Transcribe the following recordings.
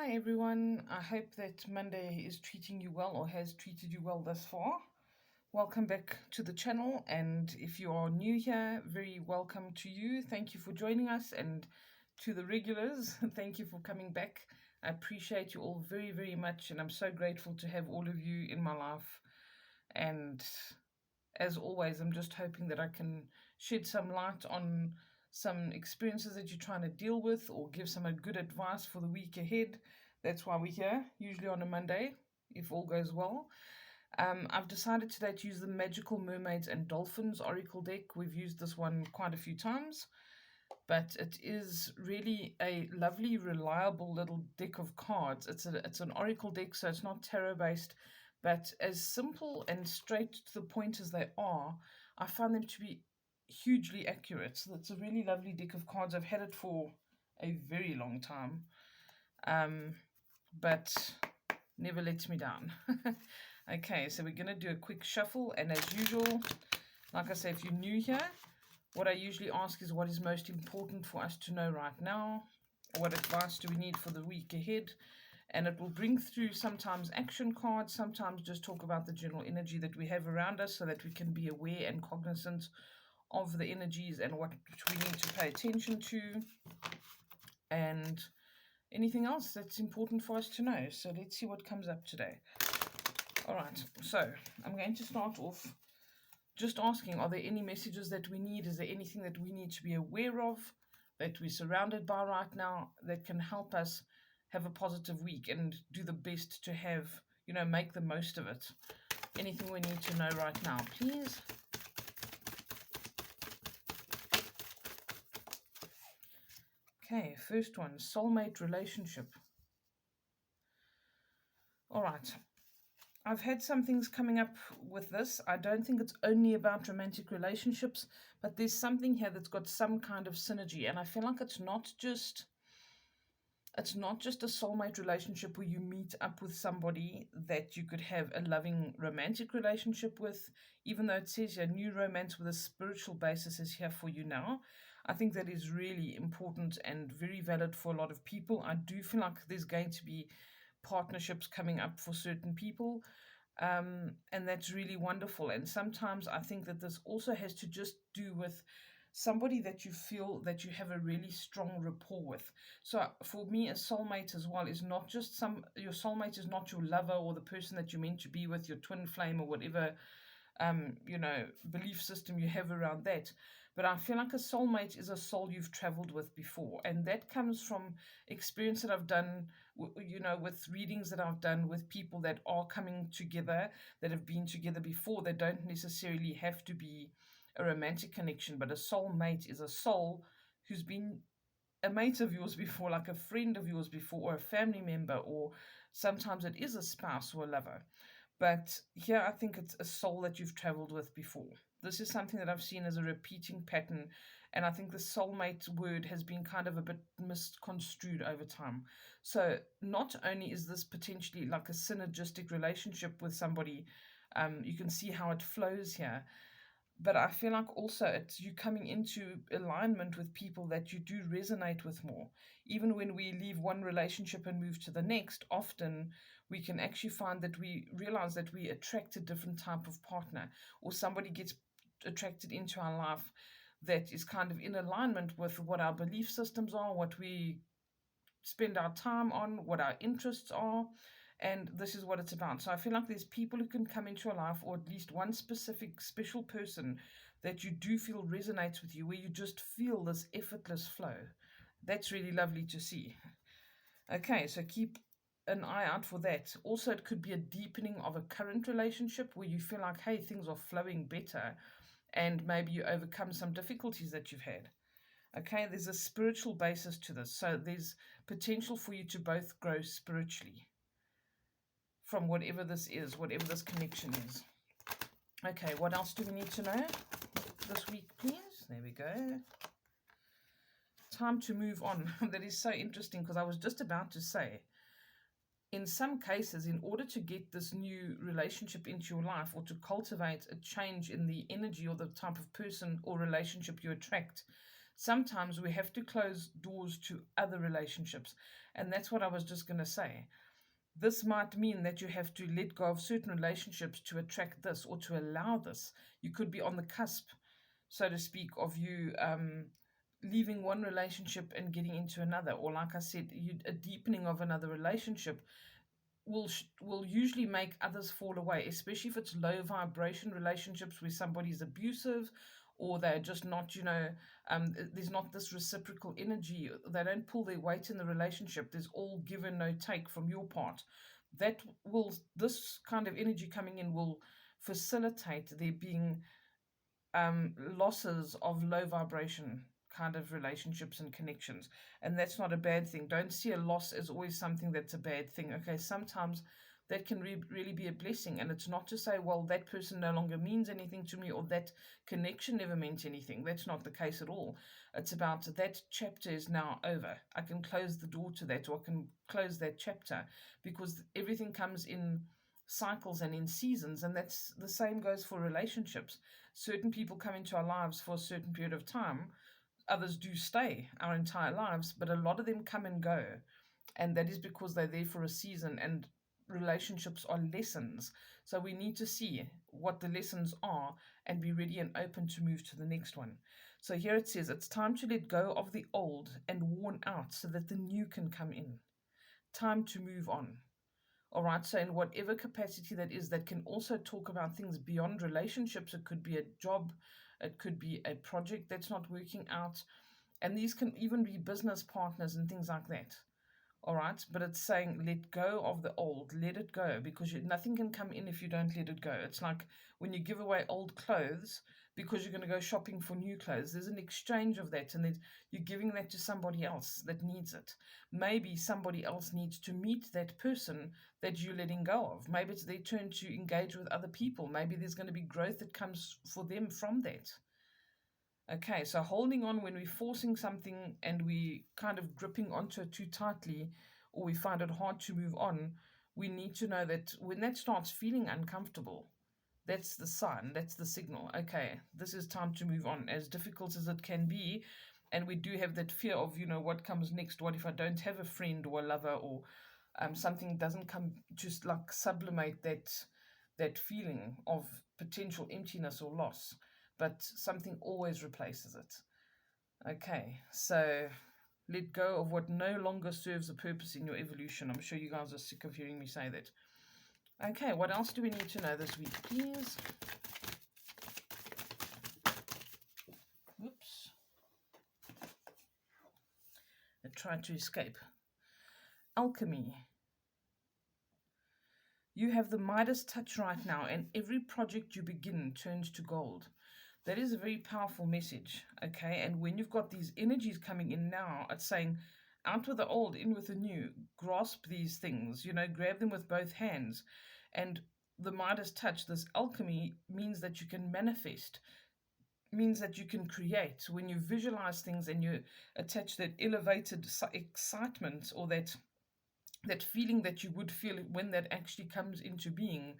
Hi everyone, I hope that Monday is treating you well or has treated you well thus far. Welcome back to the channel, and if you are new here, very welcome to you. Thank you for joining us, and to the regulars, thank you for coming back. I appreciate you all very, very much, and I'm so grateful to have all of you in my life. And as always, I'm just hoping that I can shed some light on some experiences that you're trying to deal with or give some good advice for the week ahead. That's why we're here, usually on a Monday, if all goes well. I've decided today to use the Magical Mermaids and Dolphins Oracle deck. We've used this one quite a few times, but it is really a lovely, reliable little deck of cards. It's an Oracle deck, so it's not tarot based, but as simple and straight to the point as they are, I find them to be hugely accurate. So it's a really lovely deck of cards. I've had it for a very long time, but never lets me down. Okay, so we're going to do a quick shuffle, and as usual, like I say, if you're new here, what I usually ask is what is most important for us to know right now? What advice do we need for the week ahead? And it will bring through sometimes action cards, sometimes just talk about the general energy that we have around us so that we can be aware and cognizant of the energies and what we need to pay attention to, and anything else that's important for us to know. So let's see what comes up today. All right, so I'm going to start off just asking, are there any messages that we need? Is there anything that we need to be aware of, that we're surrounded by right now, that can help us have a positive week and do the best to have, make the most of it? Anything we need to know right now, please? Okay, first one, soulmate relationship. All right. I've had some things coming up with this. I don't think it's only about romantic relationships, but there's something here that's got some kind of synergy. And I feel like it's not just a soulmate relationship where you meet up with somebody that you could have a loving romantic relationship with, even though it says here new romance with a spiritual basis is here for you now. I think that is really important and very valid for a lot of people. I do feel like there's going to be partnerships coming up for certain people, and that's really wonderful. And sometimes I think that this also has to just do with somebody that you feel that you have a really strong rapport with. So for me, a soulmate as well is not just your soulmate is not your lover or the person that you're meant to be with, your twin flame or whatever belief system you have around that. But I feel like a soulmate is a soul you've traveled with before. And that comes from experience that I've done, with readings that I've done with people that are coming together, that have been together before. They don't necessarily have to be a romantic connection, but a soulmate is a soul who's been a mate of yours before, like a friend of yours before, or a family member, or sometimes it is a spouse or a lover. But here I think it's a soul that you've traveled with before. This is something that I've seen as a repeating pattern, and I think the soulmate word has been kind of a bit misconstrued over time. So not only is this potentially like a synergistic relationship with somebody, you can see how it flows here, but I feel like also it's you coming into alignment with people that you do resonate with more. Even when we leave one relationship and move to the next, often we can actually find that we realize that we attract a different type of partner, or somebody gets attracted into our life that is kind of in alignment with what our belief systems are, what we spend our time on, what our interests are, and this is what it's about. So I feel like there's people who can come into your life, or at least one specific special person that you do feel resonates with you, where you just feel this effortless flow. That's really lovely to see. Okay, so keep an eye out for that. Also, it could be a deepening of a current relationship where you feel like, hey, things are flowing better, and maybe you overcome some difficulties that you've had. Okay, there's a spiritual basis to this. So there's potential for you to both grow spiritually from whatever this is, whatever this connection is. Okay, what else do we need to know this week, please? There we go. Time to move on. That is so interesting, because I was just about to say, in some cases, in order to get this new relationship into your life, or to cultivate a change in the energy or the type of person or relationship you attract, Sometimes we have to close doors to other relationships. And that's what I was just going to say. This might mean that you have to let go of certain relationships to attract this or to allow this. You could be on the cusp, so to speak, of you leaving one relationship and getting into another. Or, like I said, a deepening of another relationship will usually make others fall away, especially if it's low vibration relationships where somebody's abusive or they're just not, there's not this reciprocal energy. They don't pull their weight in the relationship. There's all give and no take from your part. This kind of energy coming in will facilitate there being losses of low vibration kind of relationships and connections. And that's not a bad thing. Don't see a loss as always something that's a bad thing. Okay, sometimes that can really be a blessing. And it's not to say, well, that person no longer means anything to me or that connection never meant anything. That's not the case at all. It's about that chapter is now over. I can close the door to that, or I can close that chapter, because everything comes in cycles and in seasons, and that's the same goes for relationships. Certain people come into our lives for a certain period of time, others do stay our entire lives, but a lot of them come and go, and that is because they're there for a season, and relationships are lessons. So we need to see what the lessons are and be ready and open to move to the next one. So here it says it's time to let go of the old and worn out so that the new can come in. Time to move on. All right, so in whatever capacity that is, that can also talk about things beyond relationships. It could be a job, it could be a project that's not working out, and these can even be business partners and things like that. All right, but it's saying let go of the old, let it go, because nothing can come in if you don't let it go. It's like when you give away old clothes because you're going to go shopping for new clothes. There's an exchange of that, and then you're giving that to somebody else that needs it. Maybe somebody else needs to meet that person that you're letting go of. Maybe it's their turn to engage with other people. Maybe there's going to be growth that comes for them from that. Okay, so holding on when we're forcing something and we kind of gripping onto it too tightly, or we find it hard to move on, we need to know that when that starts feeling uncomfortable, that's the sign, that's the signal. Okay, this is time to move on, as difficult as it can be. And we do have that fear of, what comes next? What if I don't have a friend or a lover, or something doesn't come, just like sublimate that feeling of potential emptiness or loss, but something always replaces it. Okay, so let go of what no longer serves a purpose in your evolution. I'm sure you guys are sick of hearing me say that. Okay, what else do we need to know this week, please? Whoops. I tried to escape. Alchemy. You have the Midas touch right now, and every project you begin turns to gold. That is a very powerful message, okay? And when you've got these energies coming in now, it's saying, out with the old, in with the new. Grasp these things, grab them with both hands. And the Midas touch, this alchemy, means that you can manifest, means that you can create. When you visualize things and you attach that elevated excitement, or that feeling that you would feel when that actually comes into being,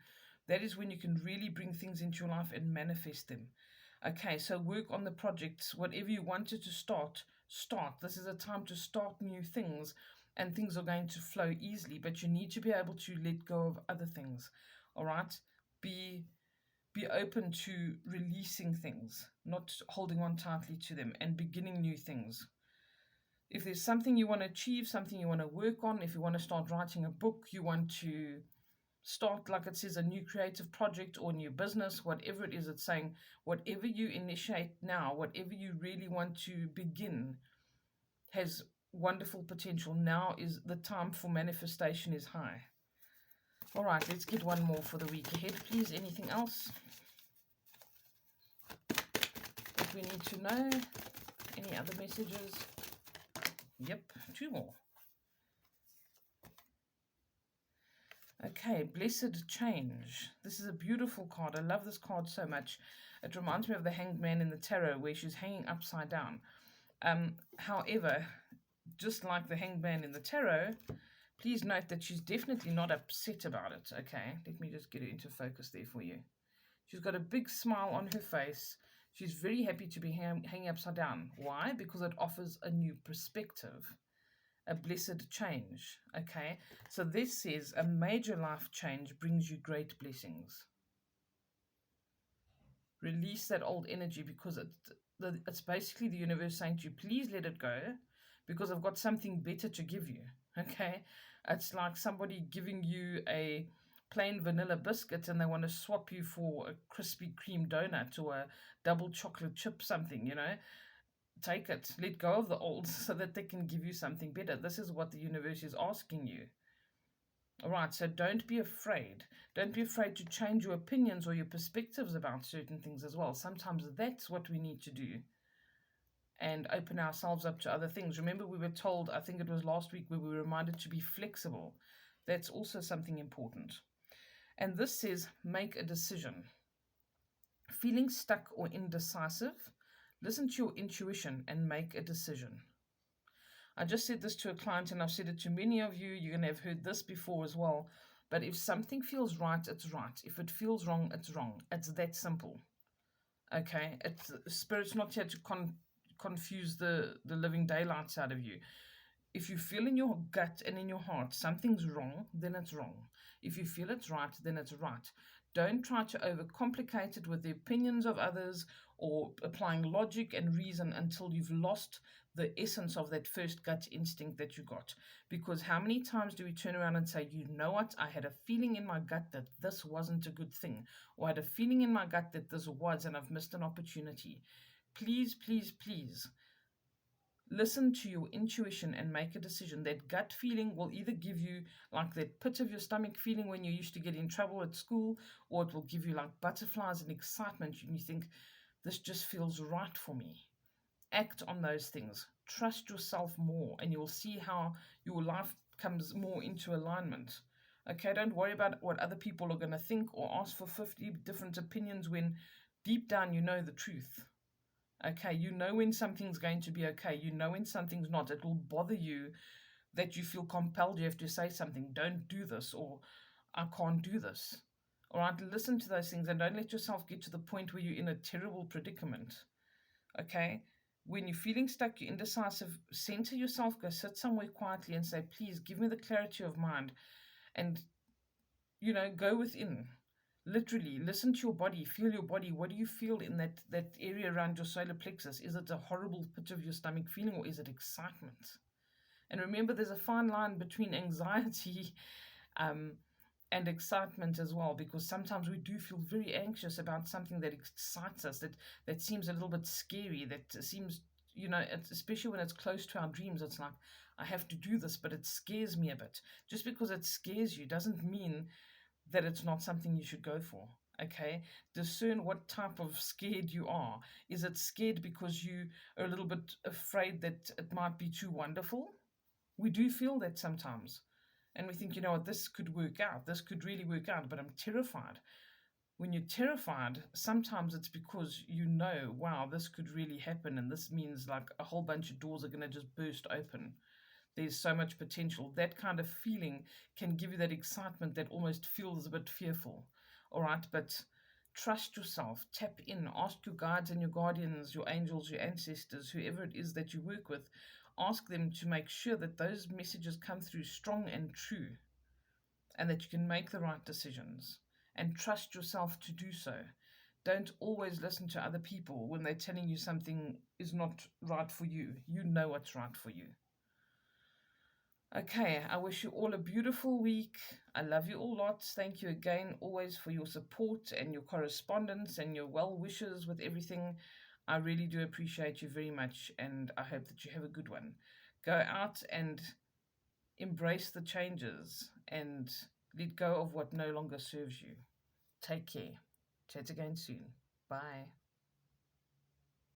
that is when you can really bring things into your life and manifest them. Okay, so work on the projects. Whatever you wanted to start. This is a time to start new things, and things are going to flow easily, but you need to be able to let go of other things. All right? Be open to releasing things, not holding on tightly to them, and beginning new things. If there's something you want to achieve, something you want to work on, if you want to start writing a book, you want to start, like it says, a new creative project or new business, whatever it is, it's saying whatever you initiate now, whatever you really want to begin, has wonderful potential. Now is the time for manifestation is high. All right, let's get one more for the week ahead, please. Anything else that we need to know? Any other messages? Yep, two more. Okay, Blessed Change. This is a beautiful card. I love this card so much. It reminds me of the Hanged Man in the tarot, where she's hanging upside down. However, just like the Hanged Man in the tarot, please note that she's definitely not upset about it. Okay, let me just get it into focus there for you. She's got a big smile on her face. She's very happy to be hanging upside down. Why? Because it offers a new perspective, a blessed change. Okay, so this says a major life change brings you great blessings. Release that old energy, because it's basically the universe saying to you, please let it go, because I've got something better to give you. Okay, it's like somebody giving you a plain vanilla biscuit and they want to swap you for a Krispy Kreme donut or a double chocolate chip something, take it, let go of the old so that they can give you something better. This is what the universe is asking you. All right, so don't be afraid. Don't be afraid to change your opinions or your perspectives about certain things as well. Sometimes that's what we need to do, and open ourselves up to other things. Remember, we were told, I think it was last week, where we were reminded to be flexible. That's also something important. And this says, make a decision. Feeling stuck or indecisive, listen to your intuition and make a decision. I just said this to a client, and I've said it to many of you. You're going to have heard this before as well. But if something feels right, it's right. If it feels wrong, it's wrong. It's that simple. Okay? Spirit's not here to confuse the living daylights out of you. If you feel in your gut and in your heart something's wrong, then it's wrong. If you feel it's right, then it's right. Don't try to overcomplicate it with the opinions of others or applying logic and reason until you've lost the essence of that first gut instinct that you got. Because how many times do we turn around and say, you know what, I had a feeling in my gut that this wasn't a good thing, or I had a feeling in my gut that this was, and I've missed an opportunity. Please, please, please listen to your intuition and make a decision. That gut feeling will either give you like that pit of your stomach feeling when you used to get in trouble at school, or it will give you like butterflies and excitement, and you think, this just feels right for me. Act on those things. Trust yourself more, and you'll see how your life comes more into alignment. Okay, don't worry about what other people are going to think or ask for 50 different opinions when deep down you know the truth. Okay, you know when something's going to be okay. You know when something's not. It will bother you that you feel compelled you have to say something. Don't do this, or I can't do this. All right, listen to those things and don't let yourself get to the point where you're in a terrible predicament. Okay, when you're feeling stuck, you're indecisive, center yourself, go sit somewhere quietly and say, please give me the clarity of mind. And, go within. Literally, listen to your body, feel your body. What do you feel in that area around your solar plexus? Is it a horrible pit of your stomach feeling, or is it excitement? And remember, there's a fine line between anxiety and excitement as well, because sometimes we do feel very anxious about something that excites us, that seems a little bit scary, that seems, especially when it's close to our dreams. It's like, I have to do this, but it scares me a bit. Just because it scares you doesn't mean that it's not something you should go for. Okay, discern what type of scared you are. Is it scared because you are a little bit afraid that it might be too wonderful? We do feel that sometimes, and we think, what, this could work out, this could really work out, but I'm terrified. When you're terrified, sometimes it's because wow, this could really happen, and this means like a whole bunch of doors are going to just burst open. There's so much potential. That kind of feeling can give you that excitement that almost feels a bit fearful. All right, but trust yourself, tap in, ask your guides and your guardians, your angels, your ancestors, whoever it is that you work with, ask them to make sure that those messages come through strong and true, and that you can make the right decisions, and trust yourself to do so. Don't always listen to other people when they're telling you something is not right for you. You know what's right for you. Okay, I wish you all a beautiful week. I love you all lots. Thank you again always for your support and your correspondence and your well wishes with everything. I really do appreciate you very much, and I hope that you have a good one. Go out and embrace the changes and let go of what no longer serves you. Take care. Chat again soon. Bye.